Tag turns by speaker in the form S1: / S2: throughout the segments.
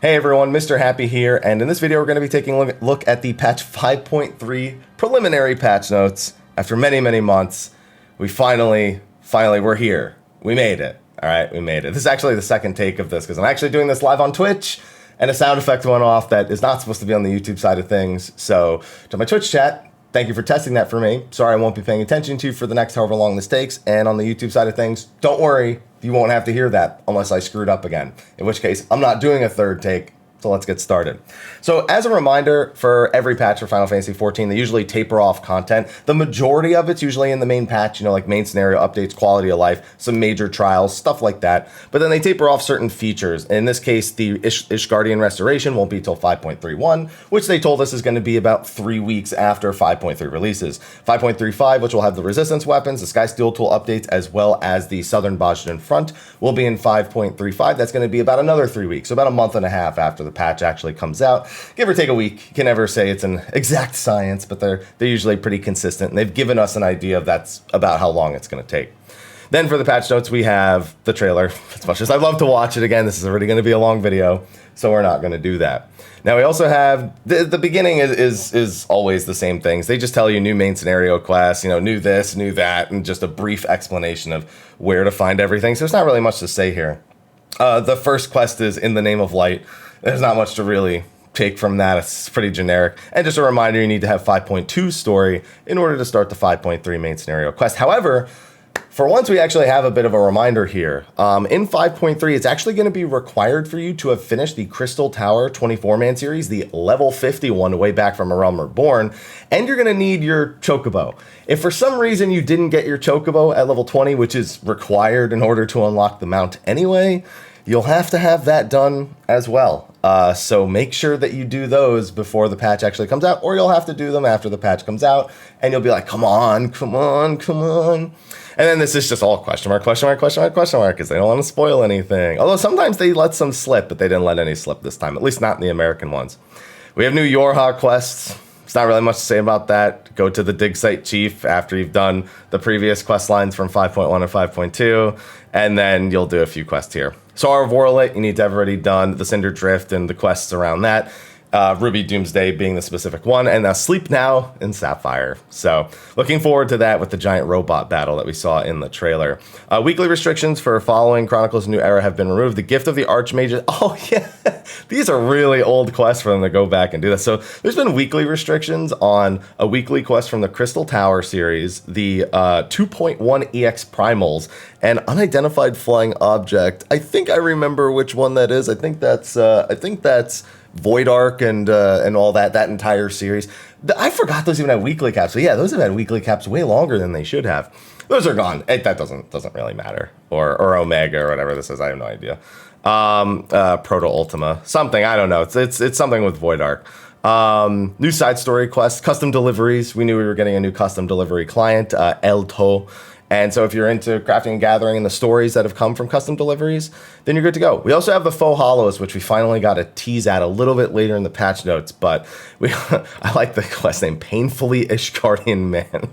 S1: Hey everyone, Mr. Happy here, and in this video we're going to be taking a look at the patch 5.3 preliminary patch notes. After many, many months, we finally, we're here. We made it. Alright, we made it. This is actually the second take of this, because I'm actually doing this live on Twitch, and a sound effect went off that is not supposed to be on the YouTube side of things. So, to my Twitch chat, thank you for testing that for me. Sorry I won't be paying attention to you for the next however long this takes, and on the YouTube side of things, don't worry. You won't have to hear that unless I screwed up again, in which case I'm not doing a third take. So let's get started. So as a reminder, for every patch for Final Fantasy XIV, they usually taper off content. The majority of it's usually in the main patch, like main scenario updates, quality of life, some major trials, stuff like that. But then they taper off certain features. In this case, the Ishgardian Restoration won't be till 5.31, which they told us is going to be about 3 weeks after 5.3 releases. 5.35, which will have the resistance weapons, the Sky Steel Tool updates, as well as the Southern Mahjong front, will be in 5.35. That's going to be about another 3 weeks, so about a month and a half after the patch actually comes out. Give or take a week. You can never say it's an exact science, but they're usually pretty consistent, and they've given us an idea of that's about how long it's going to take. Then for the patch notes, we have the trailer. As much as I'd love to watch it again, this is already going to be a long video, so we're not going to do that. Now we also have, the beginning is always the same things. They just tell you new main scenario quests, new this, new that, and just a brief explanation of where to find everything. So there's not really much to say here. The first quest is In the Name of Light. There's not much to really take from that. It's pretty generic. And just a reminder, you need to have 5.2 story in order to start the 5.3 main scenario quest. However, for once we actually have a bit of a reminder here. In 5.3, it's actually going to be required for you to have finished the Crystal Tower 24-man series, the level 50 one way back from Realmerborne, and you're going to need your Chocobo. If for some reason you didn't get your Chocobo at level 20, which is required in order to unlock the mount anyway, you'll have to have that done as well. So make sure that you do those before the patch actually comes out, or you'll have to do them after the patch comes out, and you'll be like, come on, come on, come on. And then this is just all question mark, question mark, question mark, question mark, because they don't want to spoil anything. Although sometimes they let some slip, but they didn't let any slip this time, at least not in the American ones. We have new Yorha quests. It's not really much to say about that. Go to the Dig Site Chief after you've done the previous quest lines from 5.1 and 5.2, and then you'll do a few quests here. Star of Warlit, you need to have already done the Cinder Drift and the quests around that. Ruby Doomsday being the specific one, and Sleep Now in Sapphire. So looking forward to that with the giant robot battle that we saw in the trailer. Weekly restrictions for following Chronicles New Era have been removed. The Gift of the Archmage. Oh yeah, these are really old quests for them to go back and do that. So there's been weekly restrictions on a weekly quest from the Crystal Tower series, the 2.1 EX Primals, and Unidentified Flying Object. I think I remember which one that is. I think that's Void Arc and all that entire series. I forgot those even had weekly caps. So yeah, those have had weekly caps way longer than they should have. Those are gone. That doesn't really matter. Or Omega or whatever this is. I have no idea. Proto Ultima, something, I don't know. It's something with Void Arc. New side story quests, custom deliveries. We knew we were getting a new custom delivery client, Elto. And so if you're into crafting and gathering and the stories that have come from custom deliveries, then you're good to go. We also have the faux hollows, which we finally got a tease at a little bit later in the patch notes, but I like the quest name, Painfully Ishgardian Man.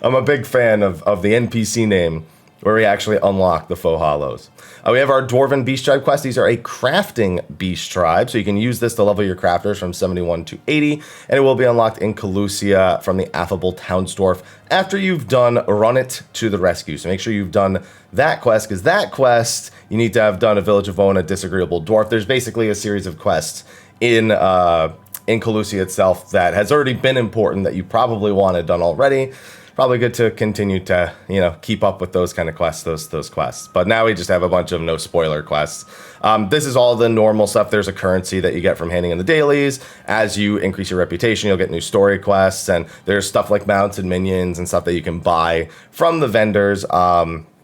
S1: I'm a big fan of the NPC name, where we actually unlock the faux hollows. We have our Dwarven Beast Tribe quest. These are a crafting beast tribe, so you can use this to level your crafters from 71 to 80, and it will be unlocked in Calusia from the Affable Townsdwarf after you've done Run It to the Rescue. So make sure you've done that quest, because that quest, you need to have done a Village of Ona, Disagreeable Dwarf. There's basically a series of quests in Calusia itself that has already been important that you probably wanted done already. Probably good to continue to, keep up with those kind of quests, those quests. But now we just have a bunch of no spoiler quests. This is all the normal stuff. There's a currency that you get from handing in the dailies. As you increase your reputation, you'll get new story quests, and there's stuff like mounts and minions and stuff that you can buy from the vendors.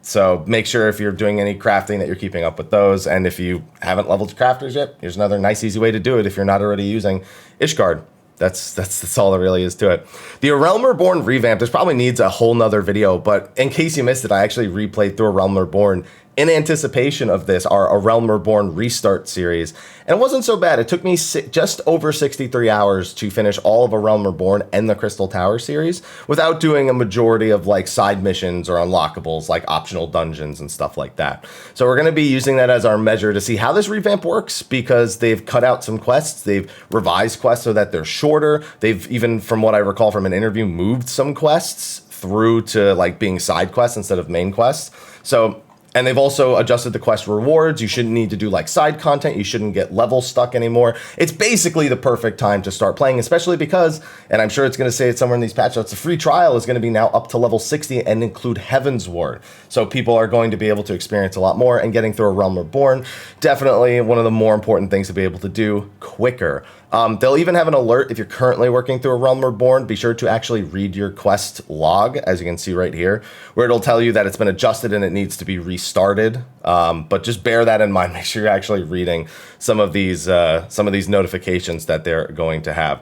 S1: So make sure if you're doing any crafting that you're keeping up with those. And if you haven't leveled your crafters yet, here's another nice, easy way to do it if you're not already using Ishgard. That's all there really is to it. The Realmerborne Revamp, this probably needs a whole nother video, but in case you missed it, I actually replayed through Realmerborne in anticipation of this are a Realmerborne Restart series, and it wasn't so bad. It took me just over 63 hours to finish all of a Realmerborne and the Crystal Tower series without doing a majority of like side missions or unlockables like optional dungeons and stuff like that. So we're going to be using that as our measure to see how this revamp works, because they've cut out some quests, they've revised quests so that they're shorter. They've even, from what I recall from an interview, moved some quests through to like being side quests instead of main quests. So, and they've also adjusted the quest rewards. You shouldn't need to do like side content. You shouldn't get level stuck anymore. It's basically the perfect time to start playing, especially because, and I'm sure it's going to say it somewhere in these patch notes, the free trial is going to be now up to level 60 and include Heavensward. So people are going to be able to experience a lot more, and getting through a Realm Reborn, definitely one of the more important things to be able to do quicker. They'll even have an alert if you're currently working through a Realm Reborn. Be sure to actually read your quest log, as you can see right here, where it'll tell you that it's been adjusted and it needs to be restarted. But just bear that in mind. Make sure you're actually reading some of these notifications that they're going to have.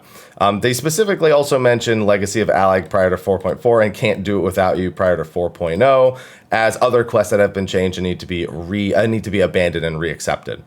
S1: They specifically also mention Legacy of Allag prior to 4.4 and Can't Do It Without You prior to 4.0 as other quests that have been changed and need to be abandoned and reaccepted.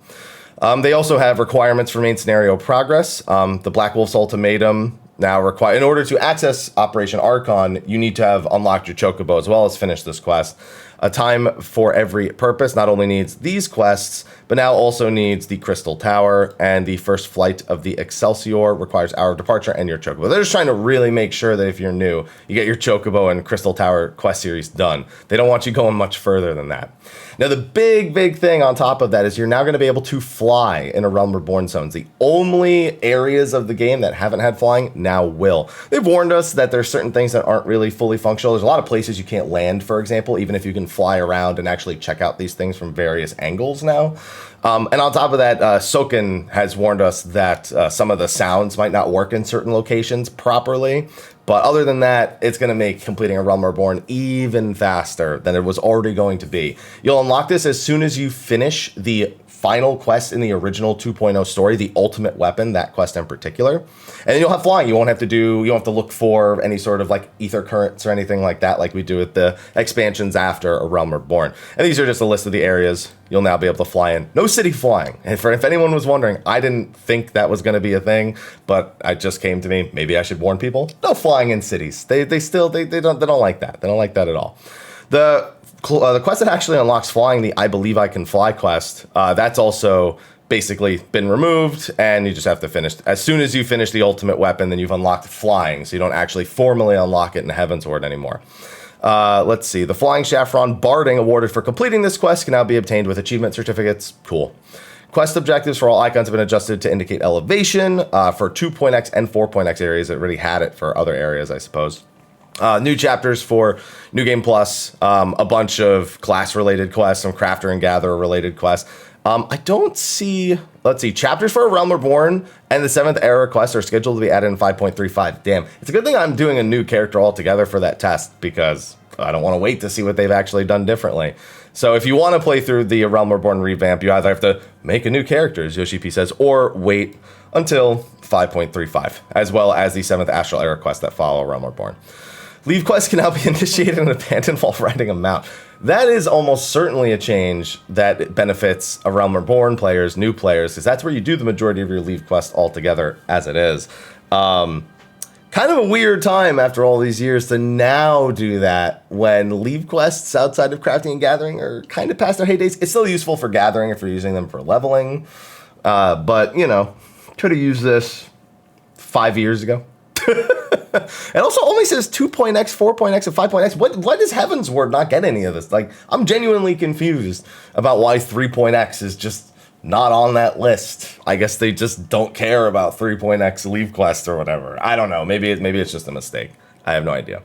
S1: They also have requirements for main scenario progress. The Black Wolf's Ultimatum now require, in order to access Operation Archon, you need to have unlocked your Chocobo as well as finish this quest. A Time for Every Purpose not only needs these quests, but now also needs the Crystal Tower, and the First Flight of the Excelsior requires Hour of Departure and your Chocobo. They're just trying to really make sure that if you're new, you get your Chocobo and Crystal Tower quest series done. They don't want you going much further than that. Now, the big thing on top of that is you're now going to be able to fly in a Realm Reborn zones. The only areas of the game that haven't had flying now will. They've warned us that there's certain things that aren't really fully functional. There's a lot of places you can't land, for example, even if you can fly around and actually check out these things from various angles now. And on top of that, Soken has warned us that some of the sounds might not work in certain locations properly. But other than that, it's going to make completing a Realm Reborn even faster than it was already going to be. You'll unlock this as soon as you finish the final quest in the original 2.0 story, the Ultimate Weapon, that quest in particular. And then you'll have flying. You don't have to look for any sort of like ether currents or anything like that, like we do with the expansions after a Realm Reborn. And these are just a list of the areas you'll now be able to fly in. No city flying. And if anyone was wondering, I didn't think that was going to be a thing, but it just came to me. Maybe I should warn people. No flying in cities. They don't like that. They don't like that at all. The quest that actually unlocks flying, the I Believe I Can Fly quest, that's also basically been removed, and you just have to finish. As soon as you finish the Ultimate Weapon, then you've unlocked flying, so you don't actually formally unlock it in Heavensward anymore. Let's see. The Flying Saffron Barding awarded for completing this quest can now be obtained with achievement certificates. Cool. Quest objectives for all icons have been adjusted to indicate elevation for 2.x and 4.x areas. It already had it for other areas, I suppose. New chapters for New Game Plus, a bunch of class-related quests, some Crafter and Gatherer-related quests. I don't see, let's see, chapters for Realm Reborn and the 7th Era quest are scheduled to be added in 5.35. Damn, it's a good thing I'm doing a new character altogether for that test, because I don't want to wait to see what they've actually done differently. So if you want to play through the Realm Reborn revamp, you either have to make a new character, as Yoshi P says, or wait until 5.35, as well as the 7th Astral Era quest that follow Realm Reborn. Leave quests can now be initiated and abandoned while riding a mount. That is almost certainly a change that benefits a Realm Reborn players, new players, because that's where you do the majority of your leave quests altogether as it is. Kind of a weird time after all these years to now do that when leave quests outside of crafting and gathering are kind of past their heydays. It's still useful for gathering if you're using them for leveling. But, you know, could have used this 5 years ago. It also only says 2.x, 4.x, and 5.x. What does Heavensward not get any of this? Like, I'm genuinely confused about why 3.x is just not on that list. I guess they just don't care about 3.x leave quests or whatever. I don't know. Maybe it's just a mistake. I have no idea.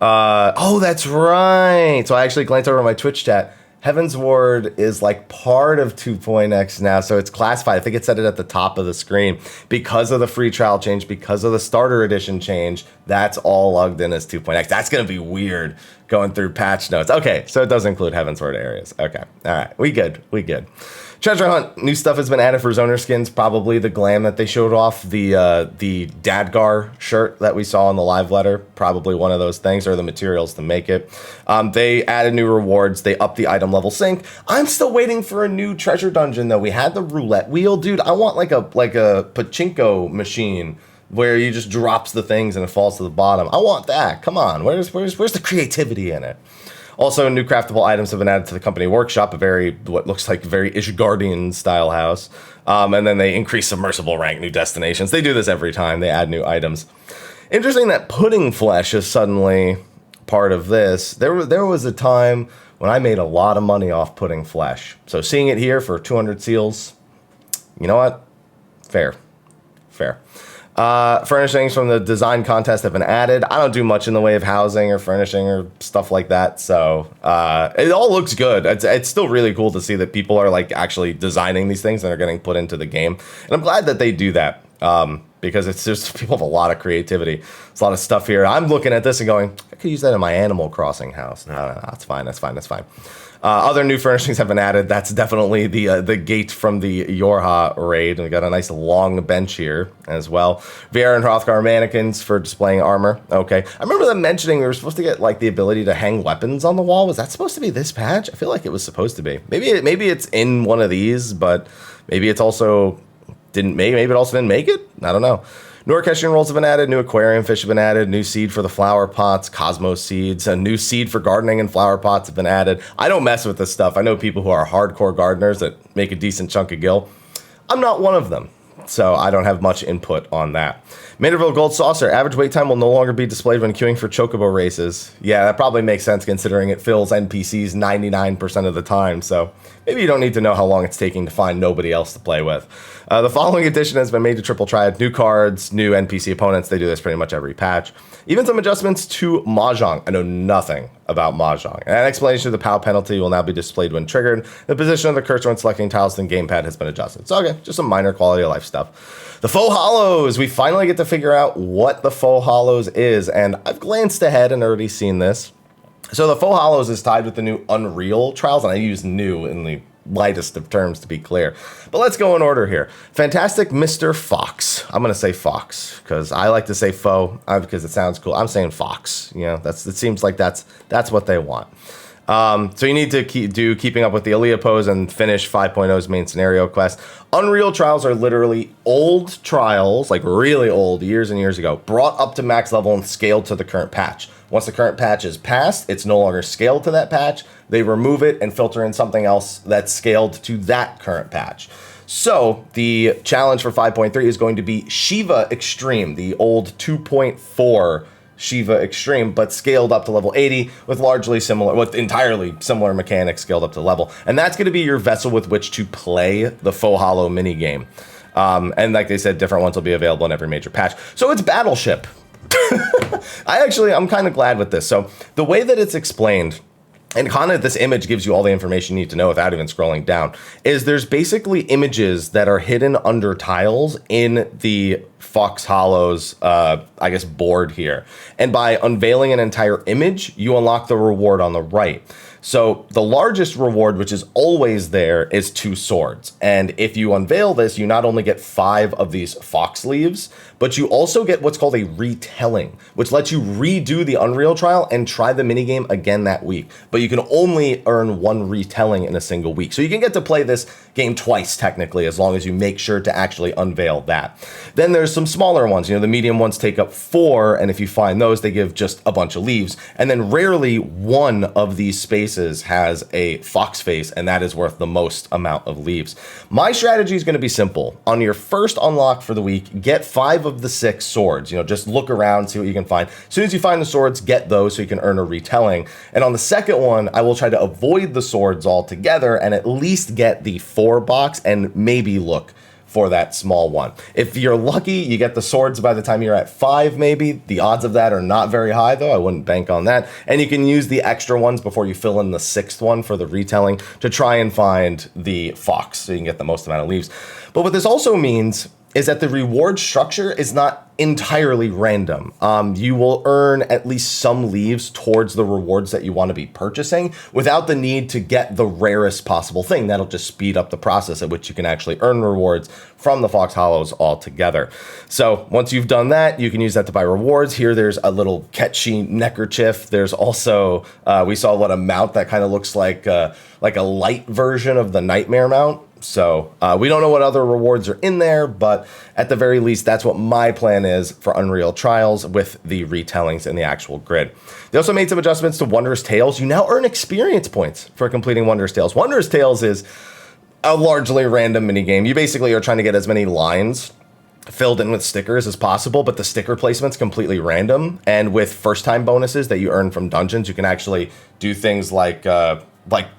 S1: Oh, that's right. So I actually glanced over my Twitch chat. Heavensward is like part of 2.x now, so it's classified. I think it said it at the top of the screen. Because of the free trial change, because of the starter edition change, that's all logged in as 2.x. That's going to be weird going through patch notes. Okay, so it does include Heavensward areas. Okay, all right, we good. Treasure hunt, new stuff has been added for Zoner skins. Probably the glam that they showed off, the Dadgar shirt that we saw in the live letter. Probably one of those things, or the materials to make it. They added new rewards. They upped the item level sync. I'm still waiting for a new treasure dungeon though. We had the roulette wheel, dude. I want like a pachinko machine where you just drops the things and it falls to the bottom. I want that. Come on, where's the creativity in it? Also, new craftable items have been added to the company workshop, what looks like very Ishgardian style house. And then they increase submersible rank, new destinations. They do this every time. They add new items. Interesting that pudding flesh is suddenly part of this. There was a time when I made a lot of money off pudding flesh. So seeing it here for 200 seals, you know what? Fair. Furnishings from the design contest have been added. I don't do much in the way of housing or furnishing or stuff like that, so it all looks good. It's still really cool to see that people are like actually designing these things and are getting put into the game, and I'm glad that they do that because it's just people have a lot of creativity. There's a lot of stuff here. I'm looking at this and going, I could use that in my Animal Crossing house. No, that's fine. Other new furnishings have been added. That's definitely the gate from the Yorha raid. We got a nice long bench here as well. Viera and Hrothgar mannequins for displaying armor. Okay. I remember them mentioning we were supposed to get like the ability to hang weapons on the wall. Was that supposed to be this patch? I feel like it was supposed to be. Maybe it's in one of these, but maybe it also didn't make it. I don't know. New orchestration rolls have been added, new aquarium fish have been added, new seed for the flower pots, cosmos seeds, a new seed for gardening and flower pots have been added. I don't mess with this stuff. I know people who are hardcore gardeners that make a decent chunk of gil. I'm not one of them, so I don't have much input on that. Manorville Gold Saucer, average wait time will no longer be displayed when queuing for Chocobo races. Yeah, that probably makes sense considering it fills NPCs 99% of the time, so maybe you don't need to know how long it's taking to find nobody else to play with. The following edition has been made to Triple Triad. New cards, new NPC opponents. They do this pretty much every patch. Even some adjustments to Mahjong. I know nothing about Mahjong. An explanation of the POW penalty will now be displayed when triggered. The position of the cursor when selecting tiles in the gamepad has been adjusted. So, okay, just some minor quality of life stuff. The Faux Hollows. We finally get to figure out what the Faux Hollows is, and I've glanced ahead and already seen this. So the Faux Hollows is tied with the new Unreal trials, and I use new in the lightest of terms to be clear. But let's go in order here. Fantastic Mr. Fox. I'm going to say Fox because I like to say faux because it sounds cool. I'm saying Fox. You know, it seems like that's what they want. So you need to Keeping Up with the Aaliyah pose and finish 5.0's main scenario quest. Unreal trials are literally old trials, like really old, years and years ago, brought up to max level and scaled to the current patch. Once the current patch is passed, it's no longer scaled to that patch. They remove it and filter in something else that's scaled to that current patch. So the challenge for 5.3 is going to be Shiva Extreme, the old 2.4 Shiva Extreme, but scaled up to level 80 with entirely similar mechanics scaled up to level. And that's going to be your vessel with which to play the Faux Hollow minigame. And like they said, different ones will be available in every major patch. So it's Battleship. I'm kind of glad with this. So the way that it's explained, and kind of this image gives you all the information you need to know without even scrolling down, is there's basically images that are hidden under tiles in the Fox Hollow's, board here. And by unveiling an entire image, you unlock the reward on the right. So the largest reward, which is always there, is 2 swords. And if you unveil this, you not only get 5 of these fox leaves, but you also get what's called a retelling, which lets you redo the Unreal trial and try the minigame again that week. But you can only earn 1 retelling in a single week. So you can get to play this game twice, technically, as long as you make sure to actually unveil that. Then there's some smaller ones. The medium ones take up 4, and if you find those, they give just a bunch of leaves. And then rarely one of these spaces has a fox face, and that is worth the most amount of leaves. My strategy is going to be simple. On your first unlock for the week, get 5 of the 6 swords. Just look around, see what you can find. As soon as you find the swords, get those so you can earn a retelling. And on the second one, I will try to avoid the swords altogether and at least get the 4 box and maybe look for that small one. If you're lucky, you get the swords by the time you're at 5, maybe. The odds of that are not very high, though. I wouldn't bank on that. And you can use the extra ones before you fill in the 6th one for the retelling to try and find the fox so you can get the most amount of leaves. But what this also means is that the reward structure is not entirely random. You will earn at least some leaves towards the rewards that you want to be purchasing without the need to get the rarest possible thing. That'll just speed up the process at which you can actually earn rewards from the Fox Hollows altogether. So once you've done that, you can use that to buy rewards. Here, there's a little Ketchi neckerchief. There's also, we saw a mount that kind of looks like a light version of the Nightmare mount. So we don't know what other rewards are in there, but at the very least, that's what my plan is for Unreal Trials with the retellings and the actual grid. They also made some adjustments to Wondrous Tales. You now earn experience points for completing Wondrous Tales. Wondrous Tales is a largely random minigame. You basically are trying to get as many lines filled in with stickers as possible, but the sticker placement's completely random. And with first-time bonuses that you earn from dungeons, you can actually do things like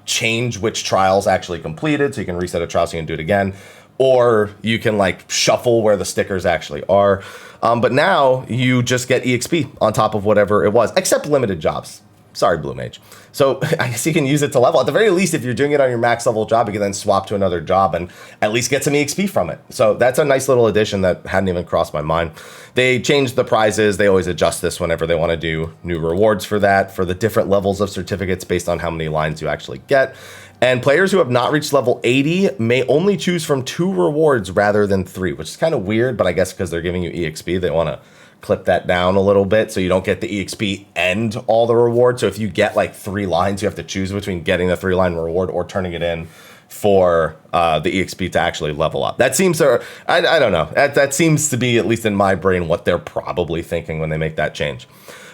S1: change which trials actually completed, so you can reset a trial so you can do it again, or you can like shuffle where the stickers actually are. But now you just get EXP on top of whatever it was, except limited jobs. Sorry, Blue Mage. So I guess you can use it to level. At the very least, if you're doing it on your max level job, you can then swap to another job and at least get some EXP from it. So that's a nice little addition that hadn't even crossed my mind. They changed the prizes. They always adjust this whenever they want to do new rewards for that, for the different levels of certificates based on how many lines you actually get. And players who have not reached level 80 may only choose from 2 rewards rather than 3, which is kind of weird, but I guess because they're giving you EXP, they want to clip that down a little bit so you don't get the EXP and all the rewards. So if you get like 3 lines, you have to choose between getting the 3-line reward or turning it in for the EXP to actually level up. That seems to, I don't know. That seems to be, at least in my brain, what they're probably thinking when they make that change.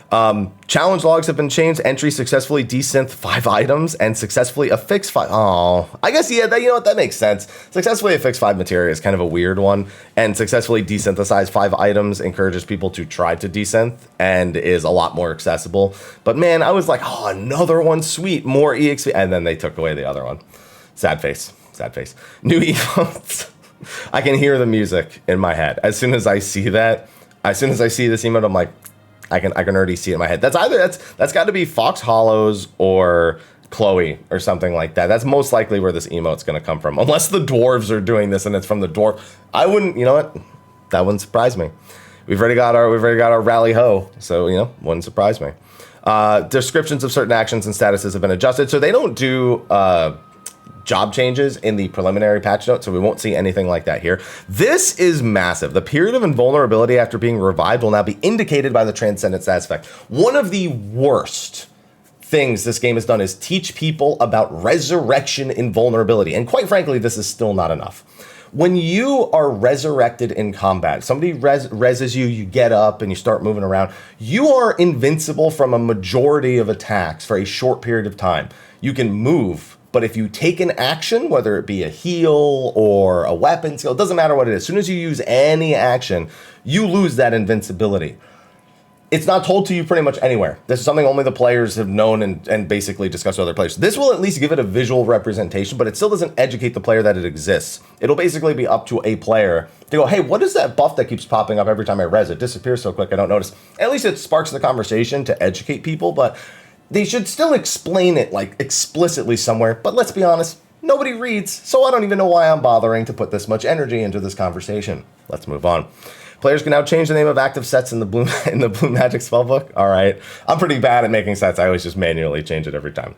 S1: Challenge logs have been changed. Entry successfully desynth 5 items and successfully affix 5. Oh, I guess, yeah, you know what? That makes sense. Successfully affix 5 materia is kind of a weird one. And successfully desynthesize 5 items encourages people to try to desynth and is a lot more accessible. But man, I was like, oh, another one, sweet, more EXP. And then they took away the other one. Sad face, sad face. New emotes. I can hear the music in my head. As soon as I see that, as soon as I see this emote, I'm like, I can already see it in my head. That's got to be Fox Hollows or Chloe or something like that. That's most likely where this emote's going to come from. Unless the dwarves are doing this and it's from the dwarf. I wouldn't, you know what? That wouldn't surprise me. We've already got our rally ho, so you know, wouldn't surprise me. Descriptions of certain actions and statuses have been adjusted, so they don't do job changes in the preliminary patch note, so we won't see anything like that here. This is massive. The period of invulnerability after being revived will now be indicated by the transcendent status effect. One of the worst things this game has done is teach people about resurrection invulnerability, and quite frankly, this is still not enough. When you are resurrected in combat, somebody reses you, you get up and you start moving around, you are invincible from a majority of attacks for a short period of time. You can move, but if you take an action, whether it be a heal or a weapon skill, it doesn't matter what it is. As soon as you use any action, you lose that invincibility. It's not told to you pretty much anywhere. This is something only the players have known and basically discussed with other players. This will at least give it a visual representation, but it still doesn't educate the player that it exists. It'll basically be up to a player to go, hey, what is that buff that keeps popping up every time I res? It disappears so quick I don't notice. At least it sparks the conversation to educate people, but they should still explain it like explicitly somewhere. But let's be honest, nobody reads, so I don't even know why I'm bothering to put this much energy into this conversation. Let's move on. Players can now change the name of active sets in the Blue Magic spellbook. All right. I'm pretty bad at making sets. I always just manually change it every time.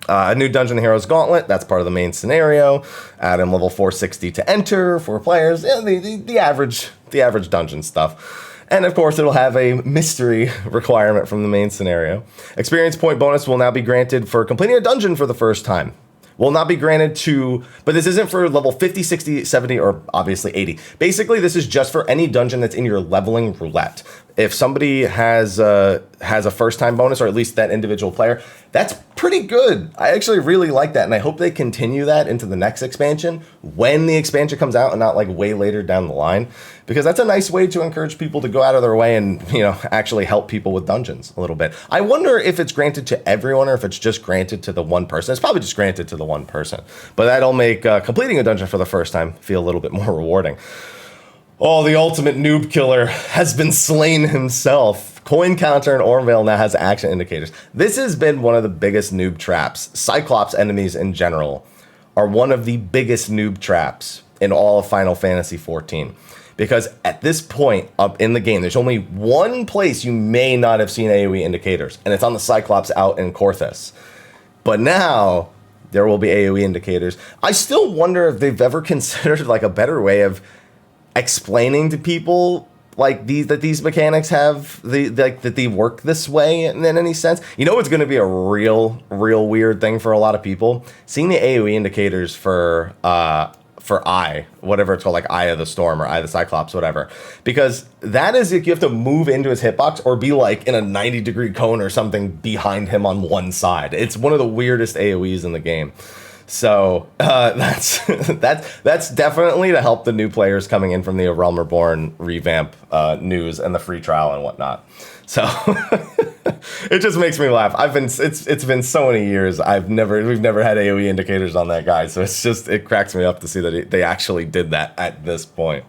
S1: A new Dungeon Heroes Gauntlet. That's part of the main scenario. Add in level 460 to enter for players. Yeah, the average dungeon stuff. And of course, it'll have a mystery requirement from the main scenario. Experience point bonus will now be granted for completing a dungeon for the first time. Will not be granted to, but this isn't for level 50, 60, 70, or obviously 80. Basically, this is just for any dungeon that's in your leveling roulette. If somebody has a first-time bonus, or at least that individual player, that's pretty good. I actually really like that, and I hope they continue that into the next expansion when the expansion comes out and not like way later down the line, because that's a nice way to encourage people to go out of their way and, you know, actually help people with dungeons a little bit. I wonder if it's granted to everyone or if it's just granted to the one person. It's probably just granted to the one person, but that'll make completing a dungeon for the first time feel a little bit more rewarding. Oh, the ultimate noob killer has been slain himself. Coin counter in Orvale now has action indicators. This has been one of the biggest noob traps. Cyclops enemies in general are one of the biggest noob traps in all of Final Fantasy XIV. Because at this point up in the game, there's only one place you may not have seen AoE indicators, and it's on the Cyclops out in Korthus. But now there will be AoE indicators. I still wonder if they've ever considered like a better way of explaining to people like these mechanics have that they work this way in any sense. You know, it's going to be a real weird thing for a lot of people, seeing the AoE indicators for Eye, whatever it's called, like Eye of the Storm or Eye of the Cyclops, whatever. Because that is if you have to move into his hitbox or be like in a 90-degree cone or something behind him on one side. It's one of the weirdest AoEs in the game. So that's definitely to help the new players coming in from the Realmerborne Revamp news and the free trial and whatnot. So it just makes me laugh. It's been so many years. We've never had AoE indicators on that guy. So it cracks me up to see that they actually did that at this point.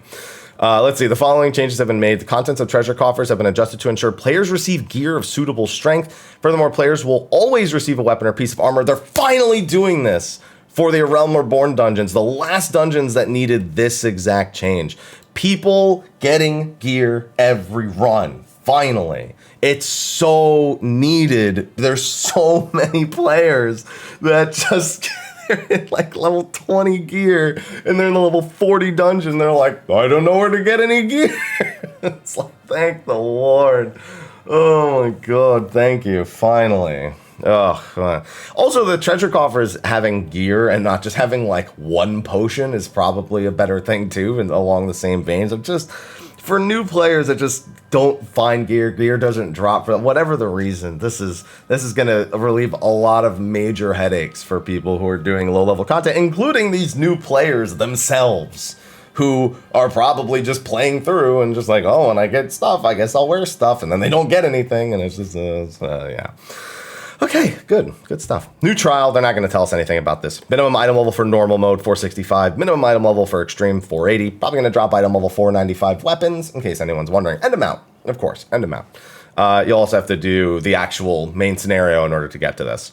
S1: Let's see. The following changes have been made. The contents of treasure coffers have been adjusted to ensure players receive gear of suitable strength. Furthermore, players will always receive a weapon or piece of armor. They're finally doing this for the Realmerborne dungeons, the last dungeons that needed this exact change. People getting gear every run. Finally. It's so needed. There's so many players that just they're in like level 20 gear and they're in the level 40 dungeon. They're like, I don't know where to get any gear. It's like, thank the Lord. Oh my God, thank you. Finally. Oh, also the treasure coffers having gear and not just having like one potion is probably a better thing too, and along the same veins of just for new players that just don't find gear doesn't drop for whatever the reason. This is going to relieve a lot of major headaches for people who are doing low level content, including these new players themselves, who are probably just playing through and just like, oh, when I get stuff, I guess I'll wear stuff, and then they don't get anything, and it's just yeah. Okay, good stuff. New trial, they're not going to tell us anything about this. Minimum item level for normal mode, 465. Minimum item level for extreme, 480. Probably going to drop item level 495 weapons, in case anyone's wondering. End amount, of course, end amount. You'll also have to do the actual main scenario in order to get to this.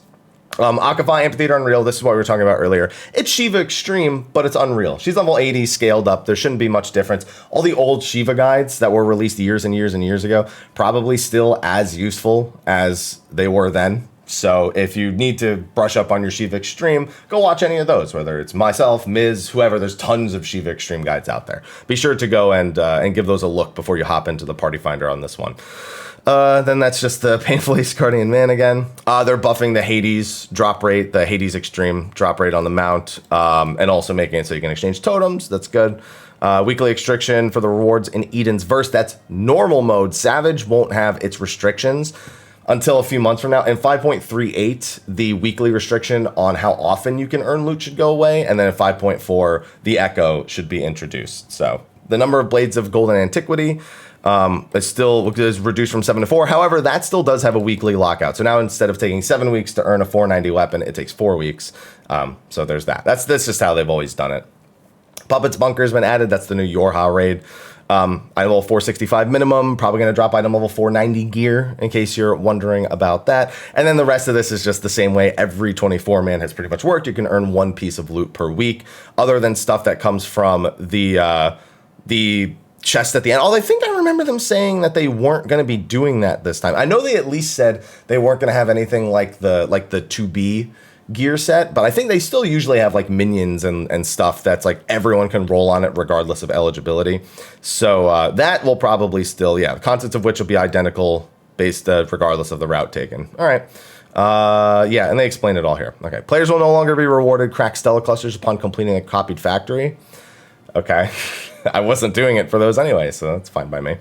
S1: Akafai, Amphitheater, Unreal, this is what we were talking about earlier. It's Shiva Extreme, but it's Unreal. She's level 80, scaled up. There shouldn't be much difference. All the old Shiva guides that were released years and years and years ago, probably still as useful as they were then. So if you need to brush up on your Shiva Extreme, go watch any of those, whether it's myself, Miz, whoever. There's tons of Shiva Extreme guides out there. Be sure to go and give those a look before you hop into the Party Finder on this one. Then that's just the Painfully Scardian Man again. They're buffing the Hades drop rate, the Hades Extreme drop rate on the mount, and also making it so you can exchange totems. That's good. Weekly restriction for the rewards in Eden's Verse. That's normal mode. Savage won't have its restrictions until a few months from now. In 5.38, the weekly restriction on how often you can earn loot should go away. And then in 5.4, the Echo should be introduced. So the number of Blades of Golden Antiquity is reduced from 7 to 4. However, that still does have a weekly lockout. So now instead of taking 7 weeks to earn a 490 weapon, it takes 4 weeks. So there's that. That's just how they've always done it. Puppets Bunker has been added. That's the new Yorha raid. Item level 465 minimum, probably going to drop item level 490 gear, in case you're wondering about that. And then the rest of this is just the same way every 24-man has pretty much worked. You can earn one piece of loot per week, other than stuff that comes from the chest at the end. Although I think I remember them saying that they weren't going to be doing that this time. I know they at least said they weren't going to have anything like the 2B gear set, but I think they still usually have like minions and stuff that's like everyone can roll on it regardless of eligibility. So that will probably still, the contents of which will be identical based regardless of the route taken. All right. And they explain it all here. Okay. Players will no longer be rewarded cracked Stella clusters upon completing a copied factory. Okay. I wasn't doing it for those anyway, so that's fine by me.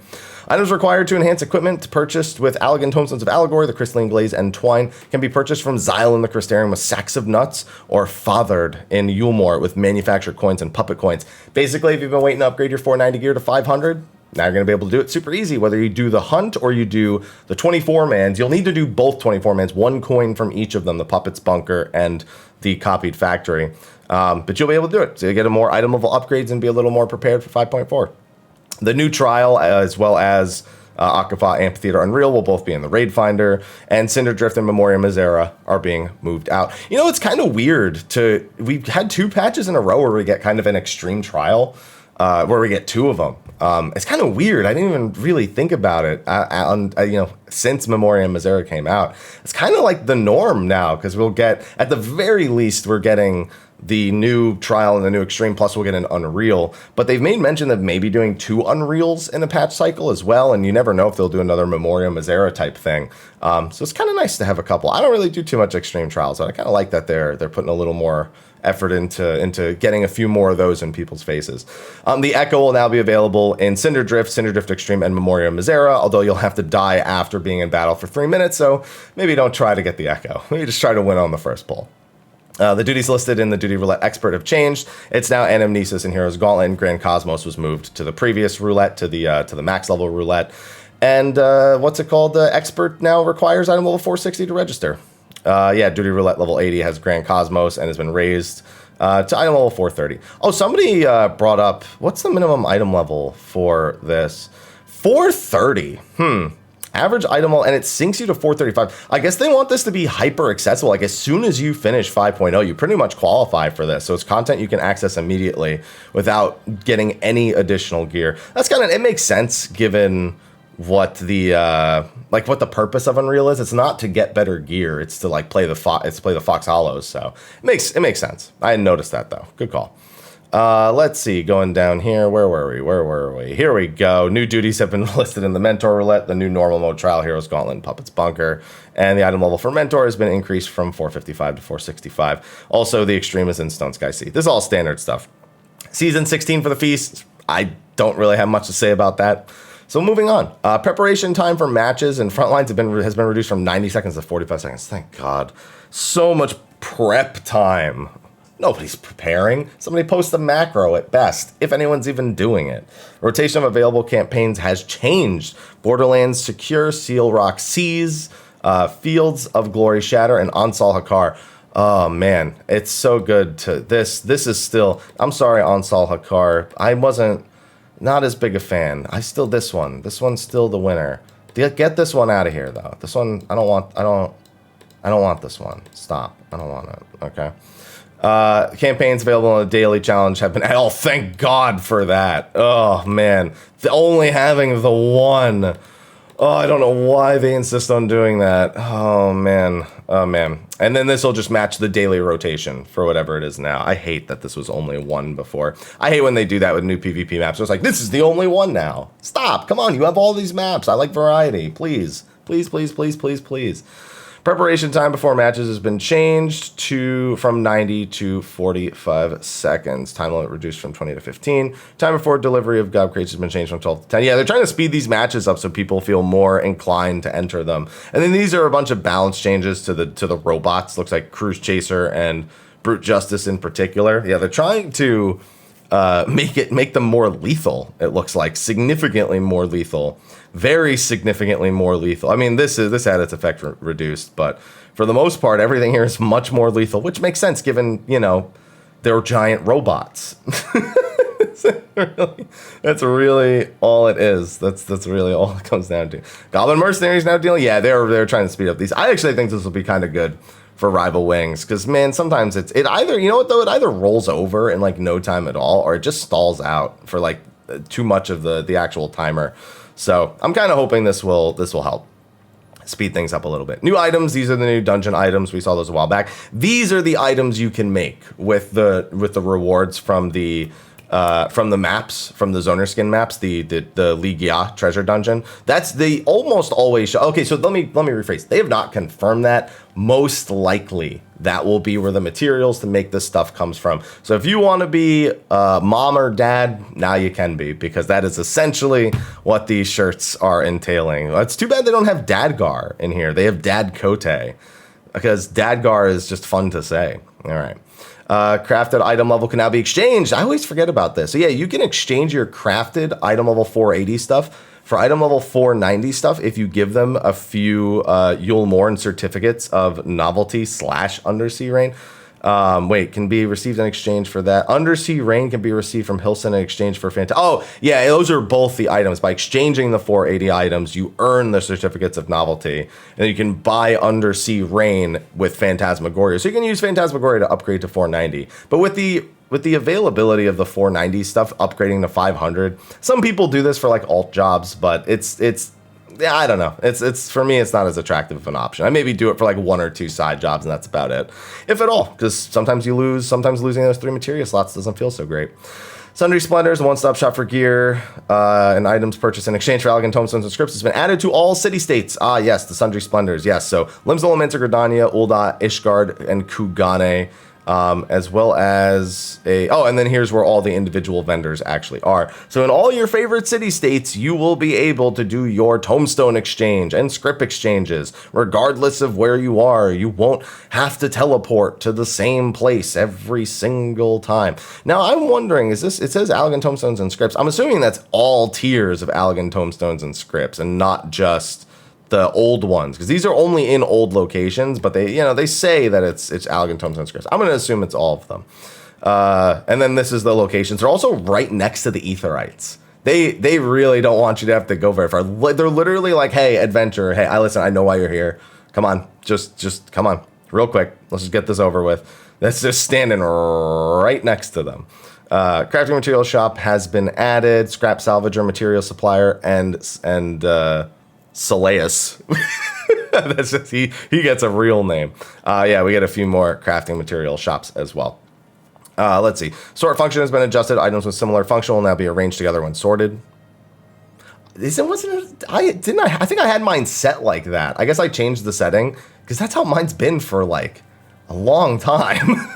S1: Items required to enhance equipment purchased with Allegan Tombstones of Allegory, the Crystalline Glaze, and Twine can be purchased from Xylem the Crystarium with Sacks of Nuts, or Fathered in Yulmore with Manufactured Coins and Puppet Coins. Basically, if you've been waiting to upgrade your 490 gear to 500, now you're going to be able to do it super easy. Whether you do the hunt or you do the 24-mans, you'll need to do both 24-mans, one coin from each of them, the Puppets Bunker and the Copied Factory. But you'll be able to do it. So you get a more item level upgrades and be a little more prepared for 5.4. The new trial, as well as Akafa, Amphitheater, Unreal will both be in the Raid Finder, and Cinderdrift and Memoria Misera are being moved out. You know, it's kind of weird we've had 2 patches in a row where we get kind of an extreme trial, where we get 2 of them. It's kind of weird. I didn't even really think about it, since Memoria Misera came out. It's kind of like the norm now, because we'll get, at the very least, we're getting the new trial and the new extreme, plus we'll get an Unreal. But they've made mention of maybe doing 2 Unreals in a patch cycle as well, and you never know if they'll do another Memoria Misera type thing. So it's kind of nice to have a couple. I don't really do too much extreme trials, but I kind of like that they're putting a little more effort into getting a few more of those in people's faces. The Echo will now be available in Cinderdrift Extreme, and Memoria Misera, although you'll have to die after being in battle for 3 minutes, so maybe don't try to get the Echo. Maybe just try to win on the first pull. The duties listed in the Duty Roulette Expert have changed. It's now Anamnesis and Heroes Gauntlet, and Grand Cosmos was moved to the previous roulette, to the max level roulette. And what's it called? The Expert now requires item level 460 to register. Duty Roulette level 80 has Grand Cosmos and has been raised to item level 430. Oh, somebody brought up, what's the minimum item level for this? 430. Average item level, and it sinks you to 435. I guess they want this to be hyper accessible. Like, as soon as you finish 5.0, you pretty much qualify for this. So it's content you can access immediately without getting any additional gear. That's it makes sense given what the what the purpose of Unreal is. It's not to get better gear. It's to play the Fox Hollows. So it makes sense. I hadn't noticed that though. Good call. Let's see, going down here, where were we? Here we go. New duties have been listed in the Mentor Roulette, the new normal mode trial, Heroes Gauntlet, and Puppets Bunker, and the item level for Mentor has been increased from 455 to 465. Also, the Extreme is in Stone Sky Sea. This is all standard stuff. Season 16 for the Feast, I don't really have much to say about that. So moving on, preparation time for matches and frontlines has been reduced from 90 seconds to 45 seconds. Thank God. So much prep time. Nobody's preparing. Somebody posts a macro at best, if anyone's even doing it. Rotation of available campaigns has changed. Borderlands Secure, Seal Rock Seas, Fields of Glory Shatter, and Ansal Hakar. Oh man, it's so good to this. This is still, I'm sorry, Ansal Hakar. I wasn't not as big a fan. This one's still the winner. Get this one out of here though. This one, I don't want this one. Stop. I don't want it. Okay. Campaigns available on a daily challenge have been, oh, thank God for that. Oh man, only having the one. Oh, I don't know why they insist on doing that. Oh man. And then this will just match the daily rotation for whatever it is now. I hate that this was only one before. I hate when they do that with new PvP maps. It's like, this is the only one now. Stop, come on, you have all these maps. I like variety, please. Please. Preparation time before matches has been changed from 90 to 45 seconds. Time limit reduced from 20 to 15. Time before delivery of gob crates has been changed from 12 to 10. Yeah, they're trying to speed these matches up so people feel more inclined to enter them. And then these are a bunch of balance changes to the robots. Looks like Cruise Chaser and Brute Justice in particular. Yeah, they're trying to make them more lethal. It looks like significantly more lethal. Very significantly more lethal. I mean, this had its effect reduced, but for the most part, everything here is much more lethal, which makes sense given, they're giant robots. That's really all it is. That's really all it comes down to. Goblin Mercenaries now dealing. Yeah, they're trying to speed up these. I actually think this will be kind of good for Rival Wings, because man, sometimes it either, it either rolls over in no time at all, or it just stalls out for too much of the actual timer. So I'm kind of hoping this will help speed things up a little bit. New items. These are the new dungeon items. We saw those a while back. These are the items you can make with the rewards from the maps, from the Zoner skin maps, the Ligia treasure dungeon. That's the almost always show. Okay, so let me rephrase. They have not confirmed that. Most likely that will be where the materials to make this stuff comes from. So if you want to be mom or dad, now you can be, because that is essentially what these shirts are entailing. It's too bad they don't have Dadgar in here. They have Dad Kote, because Dadgar is just fun to say. All right. Crafted item level can now be exchanged. I always forget about this. So yeah, you can exchange your crafted item level 480 stuff for item level 490 stuff if you give them a few Yule Morn certificates of novelty / undersea rain. Wait, can be received in exchange for that. Undersea Rain can be received from Hilson in exchange for Oh, yeah, those are both the items. By exchanging the 480 items, you earn the certificates of novelty. And you can buy Undersea Rain with Phantasmagoria. So you can use Phantasmagoria to upgrade to 490. But with the availability of the 490 stuff upgrading to 500, some people do this for like alt jobs, but it's yeah, I don't know. It's for me, it's not as attractive of an option. I maybe do it for like 1 or 2 side jobs, and that's about it, if at all. Because sometimes you lose. Sometimes losing those 3 materia slots doesn't feel so great. Sundry Splendors, a one-stop shop for gear and items purchased in exchange for Elegant Tomestones and Scripts, has been added to all city-states. Ah, yes, the Sundry Splendors. Yes, so Limsdal, Minster, Gridania, Ul'dah, Ishgard, and Kugane. As well as and then here's where all the individual vendors actually are. So in all your favorite city-states, you will be able to do your Tomestone exchange and script exchanges, regardless of where you are. You won't have to teleport to the same place every single time. Now, I'm wondering, it says Elegant Tomestones and Scripts. I'm assuming that's all tiers of Elegant Tomestones and Scripts and not just the old ones, because these are only in old locations, but they say that it's Elegant Tomestones and Scripts. I'm going to assume it's all of them. And then this is the locations. They're also right next to the Aetherites. They really don't want you to have to go very far. They're literally like, hey, adventurer, hey, I know why you're here. Come on, just come on, real quick. Let's just get this over with. That's just standing right next to them. Crafting material shop has been added. Scrap salvager, material supplier, and Saleus. That's just, he gets a real name. Yeah, we get a few more crafting material shops as well. Let's see. Sort function has been adjusted. Items with similar function will now be arranged together when sorted. I think I had mine set like that. I guess I changed the setting because that's how mine's been for like a long time.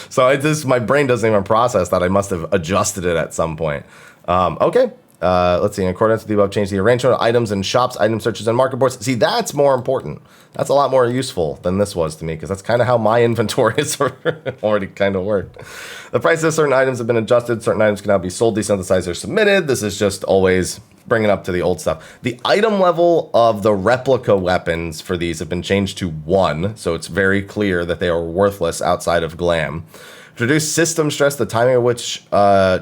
S1: So my brain doesn't even process that. I must have adjusted it at some point. Okay. Let's see. In accordance with the above, change the arrangement of items in shops, item searches, and market boards. See, that's more important. That's a lot more useful than this was to me, because that's kind of how my inventory has already kind of worked. The prices of certain items have been adjusted. Certain items can now be sold, desynthesized, or submitted. This is just always bringing up to the old stuff. The item level of the replica weapons for these have been changed to 1, so it's very clear that they are worthless outside of glam. To reduce system stress, the timing of which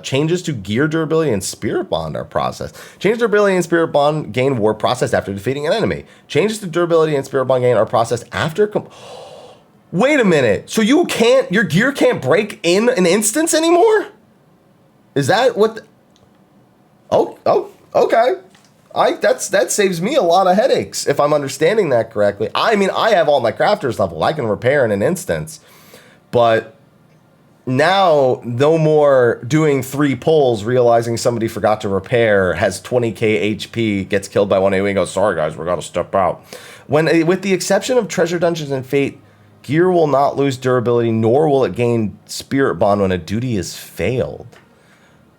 S1: changes to gear durability and spirit bond are processed. Changes to durability and spirit bond gain were processed after defeating an enemy. Changes to durability and spirit bond gain are processed after... Wait a minute. So your gear can't break in an instance anymore? Is that what... Okay. That saves me a lot of headaches, if I'm understanding that correctly. I mean, I have all my crafters level. I can repair in an instance. But... now, no more doing 3 pulls, realizing somebody forgot to repair, has 20k HP, gets killed by one AoE and goes, sorry guys, we gotta step out. With the exception of Treasure Dungeons and Fate, gear will not lose durability, nor will it gain Spirit Bond when a duty is failed.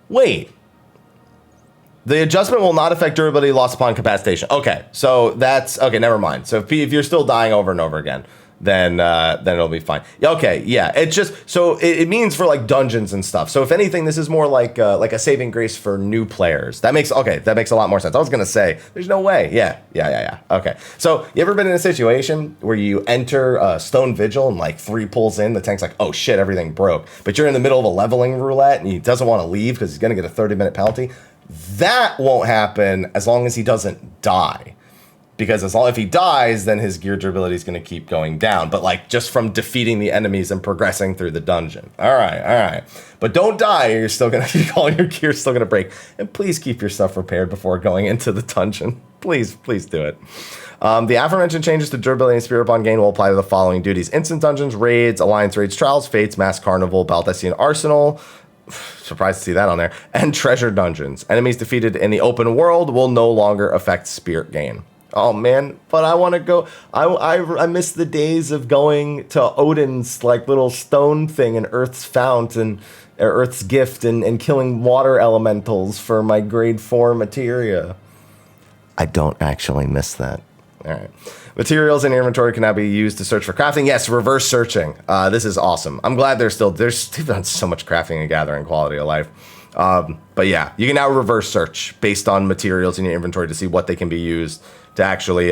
S1: Wait. The adjustment will not affect durability lost upon capacitation. Okay, so that's... okay, never mind. So if you're still dying over and over again, then it'll be fine. Okay, yeah. It's just so it means for like dungeons and stuff. So if anything, this is more like a saving grace for new players. That makes a lot more sense. I was gonna say there's no way. Yeah. Okay. So you ever been in a situation where you enter Stone Vigil and like 3 pulls in, the tank's like, oh shit, everything broke, but you're in the middle of a leveling roulette and he doesn't want to leave because he's gonna get a 30-minute penalty. That won't happen as long as he doesn't die. Because if he dies, then his gear durability is going to keep going down. But like just from defeating the enemies and progressing through the dungeon. All right. But don't die. You're still going to all your gear's still going to break. And please keep your stuff repaired before going into the dungeon. Please do it. The aforementioned changes to durability and spirit bond gain will apply to the following duties: instant dungeons, raids, alliance raids, trials, fates, mass carnival, Baldessian arsenal. Surprised to see that on there. And treasure dungeons. Enemies defeated in the open world will no longer affect spirit gain. Oh man, but I want to go. I miss the days of going to Odin's like little stone thing and Earth's fount and Earth's gift and killing water elementals for my grade 4 materia. I don't actually miss that. All right. Materials in your inventory can now be used to search for crafting. Yes, reverse searching. This is awesome. I'm glad they've done so much crafting and gathering quality of life. But yeah, you can now reverse search based on materials in your inventory to see what they can be used to actually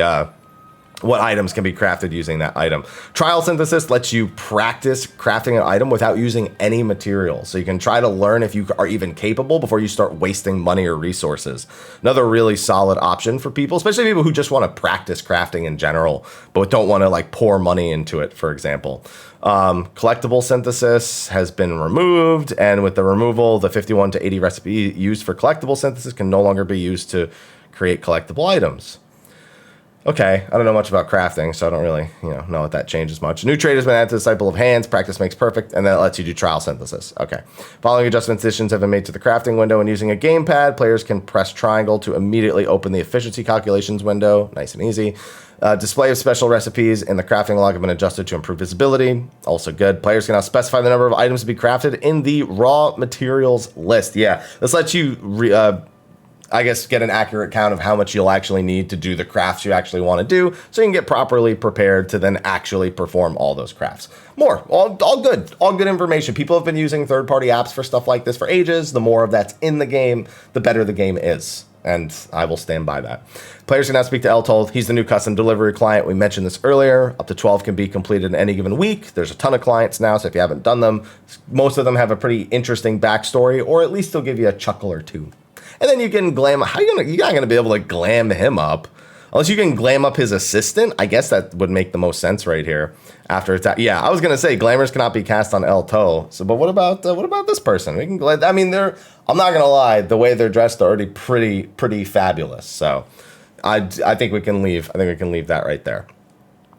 S1: what items can be crafted using that item. Trial Synthesis lets you practice crafting an item without using any material. So you can try to learn if you are even capable before you start wasting money or resources. Another really solid option for people, especially people who just want to practice crafting in general, but don't want to like pour money into it, for example. Collectible Synthesis has been removed, and with the removal, the 51 to 80 recipe used for Collectible Synthesis can no longer be used to create collectible items. Okay, I don't know much about crafting, so I don't really, know what that changes much. New trait has been added to the Disciple of Hands. Practice makes perfect, and then it lets you do trial synthesis. Okay. Following adjustments, additions have been made to the crafting window, and using a gamepad, players can press triangle to immediately open the efficiency calculations window. Nice and easy. Display of special recipes in the crafting log have been adjusted to improve visibility. Also good. Players can now specify the number of items to be crafted in the raw materials list. Yeah, this lets you get an accurate count of how much you'll actually need to do the crafts you actually want to do, so you can get properly prepared to then actually perform all those crafts. All good information. People have been using third-party apps for stuff like this for ages. The more of that's in the game, the better the game is, and I will stand by that. Players can now speak to Eltold. He's the new custom delivery client. We mentioned this earlier. Up to 12 can be completed in any given week. There's a ton of clients now, so if you haven't done them, most of them have a pretty interesting backstory, or at least they'll give you a chuckle or two. And then you can glam. You're not gonna be able to glam him up, unless you can glam up his assistant. I guess that would make the most sense right here. After it's yeah, I was gonna say glamours cannot be cast on El To. So, but what about this person? We can. I mean, I'm not gonna lie. The way they're dressed are already pretty fabulous. So, I think we can leave. I think we can leave that right there.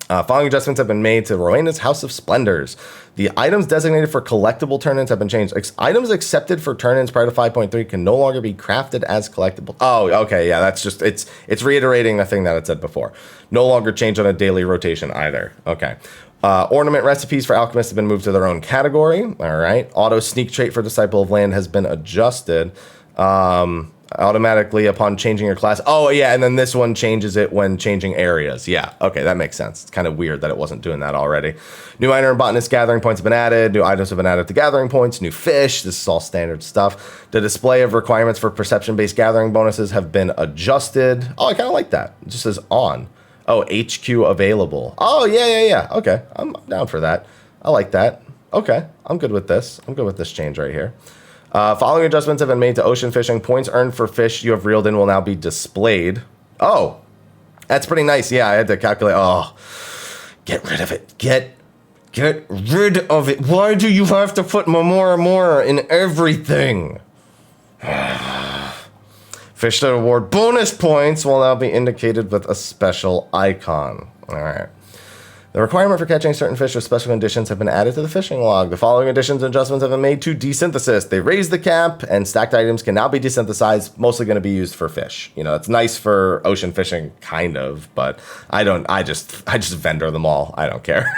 S1: Following adjustments have been made to Rowena's House of Splendors. The items designated for collectible turn-ins have been changed. Items accepted for turn-ins prior to 5.3 can no longer be crafted as collectible. Oh, okay, yeah, that's just, it's reiterating the thing that it said before. No longer change on a daily rotation either. Okay. Ornament recipes for alchemists have been moved to their own category. All right. Auto sneak trait for Disciple of Land has been adjusted. Automatically upon changing your class. Oh, yeah, and then this one changes it when changing areas. Yeah, okay, that makes sense. It's kind of weird that it wasn't doing that already. New Miner and Botanist gathering points have been added. New items have been added to gathering points. New fish. This is all standard stuff. The display of requirements for perception-based gathering bonuses have been adjusted. Oh, I kind of like that. It just says on. Oh, HQ available. Oh, yeah. Okay, I'm down for that. I like that. Okay, I'm good with this. I'm good with this change right here. Following adjustments have been made to ocean fishing. Points earned for fish you have reeled in will now be displayed. Oh, that's pretty nice. Yeah, I had to calculate. Oh, get rid of it. Get rid of it. Why do you have to put more in everything? Fish that award bonus points will now be indicated with a special icon. All right. The requirement for catching certain fish with special conditions have been added to the fishing log. The following additions and adjustments have been made to desynthesis. They raised the cap, and stacked items can now be desynthesized, mostly going to be used for fish. It's nice for ocean fishing, kind of, but I just vendor them all. I don't care.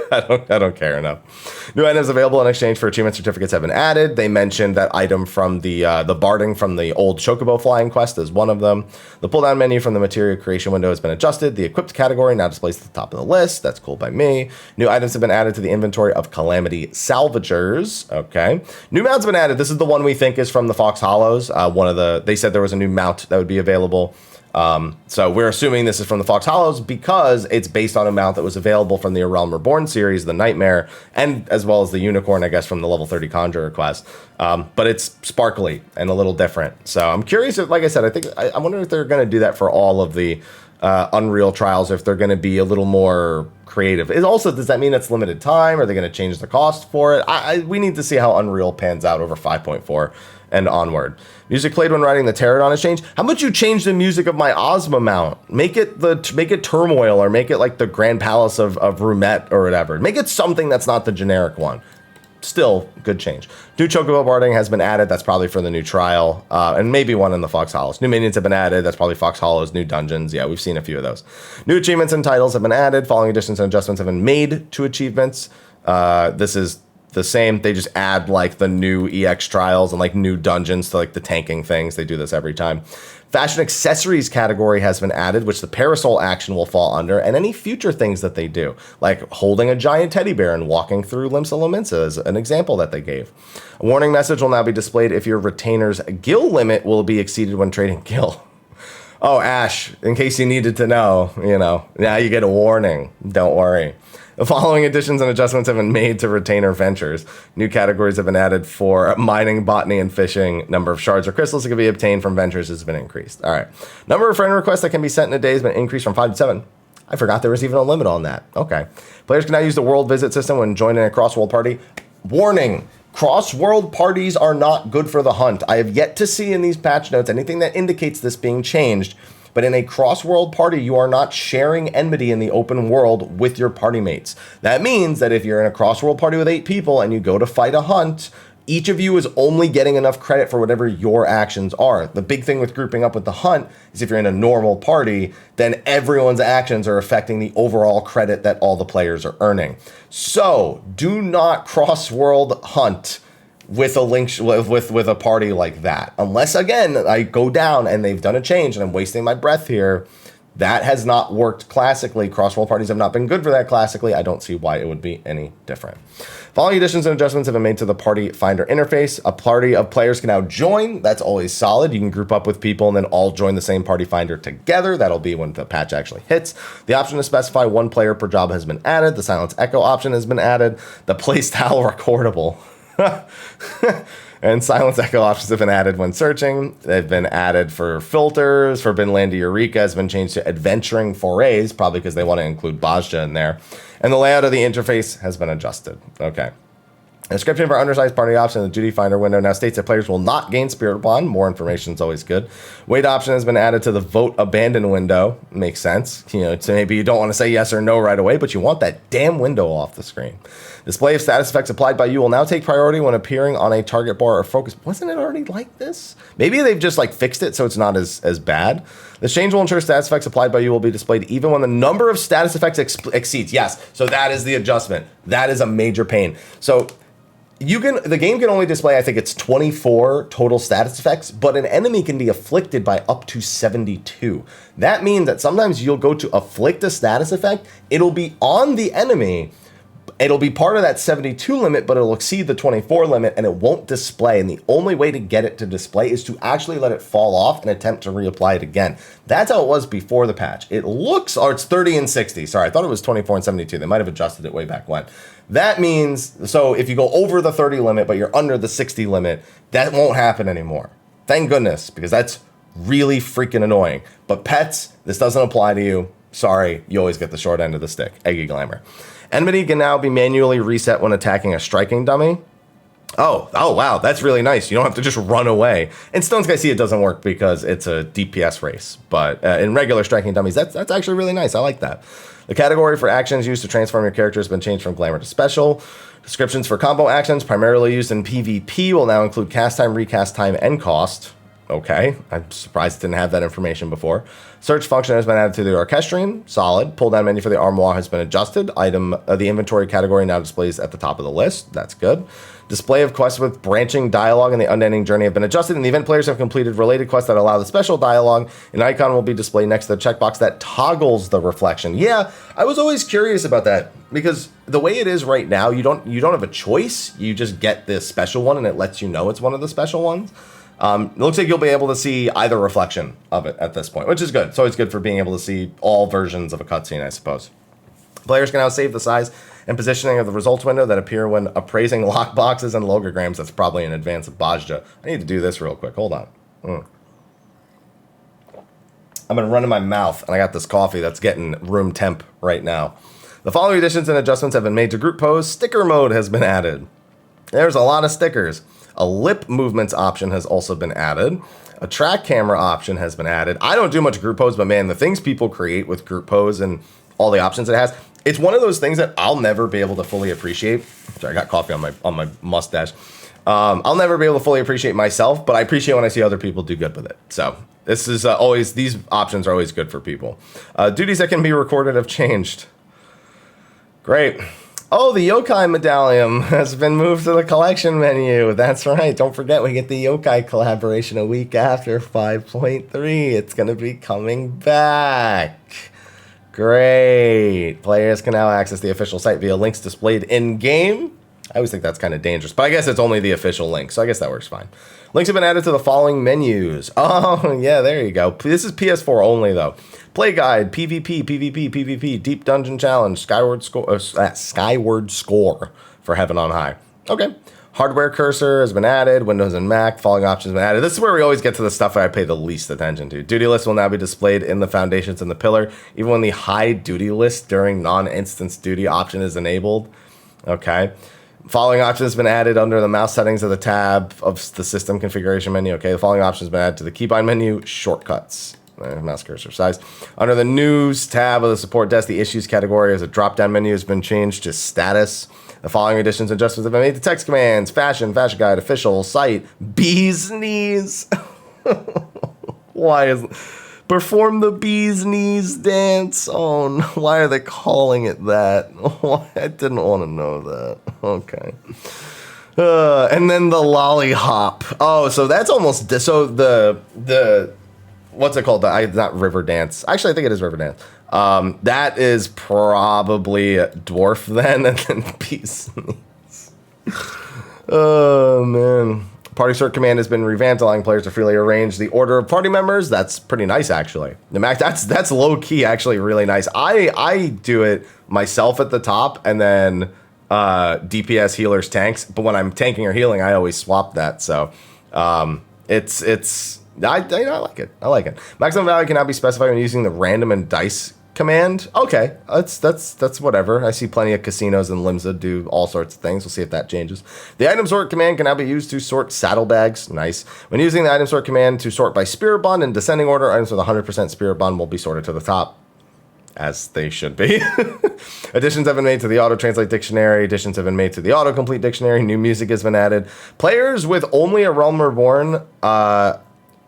S1: I don't care enough. New items available in exchange for achievement certificates have been added. They mentioned that item from the Barding from the old Chocobo flying quest is one of them. The pull-down menu from the material creation window has been adjusted. The equipped category now displays at the top of the list. That's cool by me. New items have been added to the inventory of Calamity Salvagers. Okay. New mounts have been added. This is the one we think is from the Fox Hollows. They said there was a new mount that would be available. So we're assuming this is from the Fox Hollows because it's based on a mount that was available from the Realmerborne series, the Nightmare, and as well as the Unicorn, I guess, from the level 30 Conjurer quest. But it's sparkly and a little different. So I'm curious if, like I said, I wonder if they're going to do that for all of the Unreal trials, if they're going to be a little more creative. Does that mean it's limited time? Are they going to change the cost for it? We need to see how Unreal pans out over 5.4 and onward. Music played when riding the Pterodon has changed. How about you change the music of my Ozma mount? Make it Turmoil, or make it like the Grand Palace of Rumette or whatever. Make it something that's not the generic one. Still, good change. New Chocobo Barding has been added. That's probably for the new trial. And maybe one in the Fox Hollows. New minions have been added. That's probably Fox Hollows. New dungeons. Yeah, we've seen a few of those. New achievements and titles have been added. Following additions and adjustments have been made to achievements. This is the same. They just add like the new EX trials and like new dungeons to like the tanking things. They do this every time. Fashion accessories category has been added, which the parasol action will fall under, and any future things that they do, like holding a giant teddy bear and walking through Limsa Lominsa is an example that they gave. A warning message will now be displayed if your retainer's gil limit will be exceeded when trading gil. Oh, Ash, in case you needed to know, now you get a warning. Don't worry. The following additions and adjustments have been made to Retainer Ventures. New categories have been added for mining, botany, and fishing. Number of shards or crystals that can be obtained from Ventures has been increased. All right. Number of friend requests that can be sent in a day has been increased from 5 to 7. I forgot there was even a limit on that. Okay. Players can now use the world visit system when joining a cross-world party. Warning. Cross-world parties are not good for the hunt. I have yet to see in these patch notes anything that indicates this being changed. But in a cross-world party, you are not sharing enmity in the open world with your party mates. That means that if you're in a cross-world party with 8 people and you go to fight a hunt, each of you is only getting enough credit for whatever your actions are. The big thing with grouping up with the hunt is if you're in a normal party, then everyone's actions are affecting the overall credit that all the players are earning. So do not cross-world hunt with a link with a party like that, unless again I go down and they've done a change and I'm wasting my breath here. That has not worked classically. Cross-world parties have not been good for that classically. I don't see why it would be any different. Following additions and adjustments have been made to the Party Finder interface. A party of players can now join. That's always solid. You can group up with people and then all join the same Party Finder together. That'll be when the patch actually hits. The option to specify 1 player per job has been added. The Silence Echo option has been added. The Playstyle Recordable and Silence Echo options have been added when searching. They've been added for filters. Forbidden Land to Eureka has been changed to Adventuring Forays, probably because they want to include Bajja in there. And the layout of the interface has been adjusted. Okay. The description for undersized party option in the Duty Finder window now states that players will not gain Spirit Bond. More information is always good. Weight option has been added to the Vote Abandon window. Makes sense. So maybe you don't want to say yes or no right away, but you want that damn window off the screen. Display of status effects applied by you will now take priority when appearing on a target bar or focus. Wasn't it already like this? Maybe they've just fixed it so it's not as bad. This change will ensure status effects applied by you will be displayed even when the number of status effects exceeds. Yes, so that is the adjustment. That is a major pain. So the game can only display, I think it's 24 total status effects, but an enemy can be afflicted by up to 72. That means that sometimes you'll go to afflict a status effect, it'll be on the enemy, it'll be part of that 72 limit, but it'll exceed the 24 limit and it won't display. And the only way to get it to display is to actually let it fall off and attempt to reapply it again. That's how it was before the patch. It looks, or it's 30 and 60. Sorry, I thought it was 24 and 72. They might have adjusted it way back when. That means, so if you go over the 30 limit, but you're under the 60 limit, that won't happen anymore. Thank goodness, because that's really freaking annoying. But pets, this doesn't apply to you. Sorry, you always get the short end of the stick. Eggy Glamour. Enmity can now be manually reset when attacking a striking dummy. Oh, wow, that's really nice. You don't have to just run away. In Stone Sky Sea, it doesn't work because it's a DPS race. But in regular striking dummies, that's actually really nice. I like that. The category for actions used to transform your character has been changed from Glamour to Special. Descriptions for combo actions, primarily used in PvP, will now include cast time, recast time, and cost. Okay, I'm surprised it didn't have that information before. Search function has been added to the Orchestrion. Solid. Pull down menu for the Armoire has been adjusted. The inventory category now displays at the top of the list. That's good. Display of quests with branching dialogue and the unending journey have been adjusted. In the event players have completed related quests that allow the special dialogue, an icon will be displayed next to the checkbox that toggles the reflection. Yeah, I was always curious about that because the way it is right now, you don't have a choice. You just get this special one and it lets you know it's one of the special ones. It looks like you'll be able to see either reflection of it at this point, which is good. It's always good for being able to see all versions of a cutscene, I suppose. Players can now save the size and positioning of the results window that appear when appraising lockboxes and logograms. That's probably in advance of Bajja. I need to do this real quick. Hold on. I'm going to run in my mouth, and I got this coffee that's getting room temp right now. The following additions and adjustments have been made to group pose. Sticker mode has been added. There's a lot of stickers. A lip movements option has also been added. A track camera option has been added. I don't do much group pose, but man, the things people create with group pose and all the options it has, it's one of those things that I'll never be able to fully appreciate. Sorry, I got coffee on my mustache. I'll never be able to fully appreciate myself, but I appreciate when I see other people do good with it. So this is these options are always good for people. Duties that can be recorded have changed. Great. Oh, the Yokai Medallion has been moved to the collection menu. That's right. Don't forget, we get the Yokai collaboration a week after 5.3. It's going to be coming back. Great. Players can now access the official site via links displayed in-game. I always think that's kind of dangerous, but I guess it's only the official link, so I guess that works fine. Links have been added to the following menus. Oh, yeah, there you go. This is PS4 only, though. Play Guide, PvP, PvP, PvP, Deep Dungeon Challenge, Skyward Score for Heaven on High. Okay. Hardware cursor has been added. Windows and Mac. Following options have been added. This is where we always get to the stuff I pay the least attention to. Duty list will now be displayed in the foundations and the pillar, even when the hide duty list during non-instance duty option is enabled. Okay. Following option has been added under the mouse settings of the tab of the system configuration menu. Okay. The following option has been added to the keybind menu. Shortcuts. Mouse cursor size. Under the news tab of the support desk, the issues category as a drop-down menu has been changed to status. The following additions and adjustments have been made to text commands, fashion guide, official, site, bee's knees. Why is perform the bee's knees dance on? Why are they calling it that? I didn't want to know that. Okay. And then the lollipop. Oh, so that's almost so the what's it called? Not river dance. Actually, I think it is river dance. That is probably dwarf then, and then bee's knees. Oh man. Party sort command has been revamped, allowing players to freely arrange the order of party members. That's pretty nice, actually. The Mac, that's low key, actually, really nice. I do it myself at the top, and then DPS healers tanks. But when I'm tanking or healing, I always swap that. So it's. I like it. I like it. Maximum value can now be specified when using the random and dice command. Okay, that's whatever. I see plenty of casinos and Limsa do all sorts of things. We'll see if that changes. The item sort command can now be used to sort saddlebags. Nice. When using the item sort command to sort by spirit bond in descending order, items with 100% spirit bond will be sorted to the top, as they should be. Additions have been made to the auto-translate dictionary. Additions have been made to the autocomplete dictionary. New music has been added. Players with only a Realm Reborn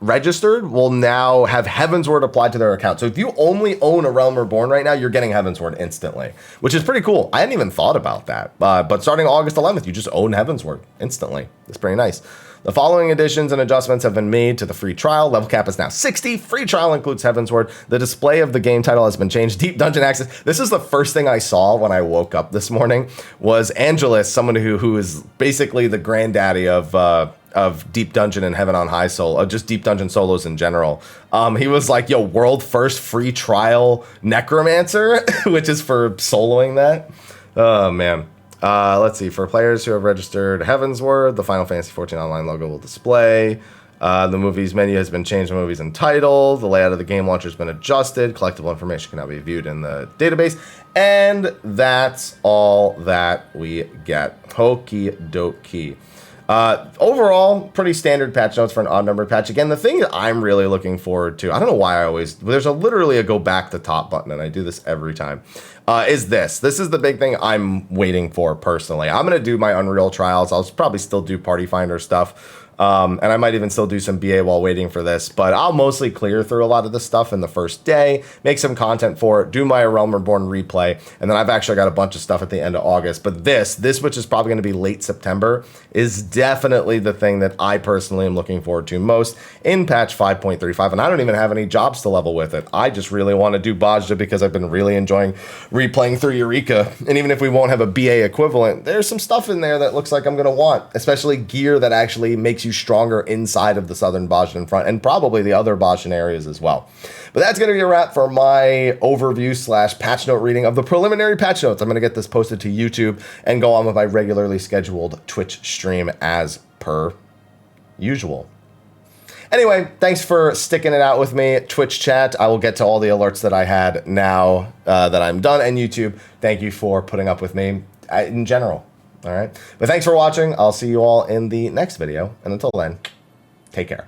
S1: registered will now have Heavensward applied to their account. So if you only own a Realm Reborn right now, you're getting Heavensward instantly, which is pretty cool. I hadn't even thought about that. But starting August 11th, you just own Heavensward instantly. It's pretty nice. The following additions and adjustments have been made to the free trial. Level cap is now 60. Free trial includes Heavensward. The display of the game title has been changed. Deep Dungeon Access. This is the first thing I saw when I woke up this morning was Angelus, someone who is basically the granddaddy of Deep Dungeon and Heaven on High solo, just Deep Dungeon solos in general. He was like, yo, world first free trial Necromancer, which is for soloing that. Oh, man. Let's see. For players who have registered Heavensward, the Final Fantasy XIV Online logo will display. The movies menu has been changed to movies and title. The layout of the game launcher has been adjusted. Collectible information can now be viewed in the database. And that's all that we get. Hokey dokey. Overall, pretty standard patch notes for an odd numbered patch. Again, the thing that I'm really looking forward to, I don't know why I always, there's literally a go back to top button, and I do this every time, is this. This is the big thing I'm waiting for personally. I'm going to do my Unreal trials. I'll probably still do Party Finder stuff. And I might even still do some BA while waiting for this, but I'll mostly clear through a lot of this stuff in the first day, make some content for it, do my Realm Reborn replay, and then I've actually got a bunch of stuff at the end of August. But this which is probably going to be late September, is definitely the thing that I personally am looking forward to most in patch 5.35, and I don't even have any jobs to level with it. I just really want to do Bajda because I've been really enjoying replaying through Eureka, and even if we won't have a BA equivalent, there's some stuff in there that looks like I'm going to want, especially gear that actually makes you stronger inside of the southern Bajdan front and probably the other Bajdan areas as well. But that's going to be a wrap for my overview / patch note reading of the preliminary patch notes. I'm going to get this posted to YouTube and go on with my regularly scheduled Twitch stream as per usual. Anyway, thanks for sticking it out with me, Twitch chat. I will get to all the alerts that I had now that I'm done, and YouTube, thank you for putting up with me in general. All right. But thanks for watching. I'll see you all in the next video. And until then, take care.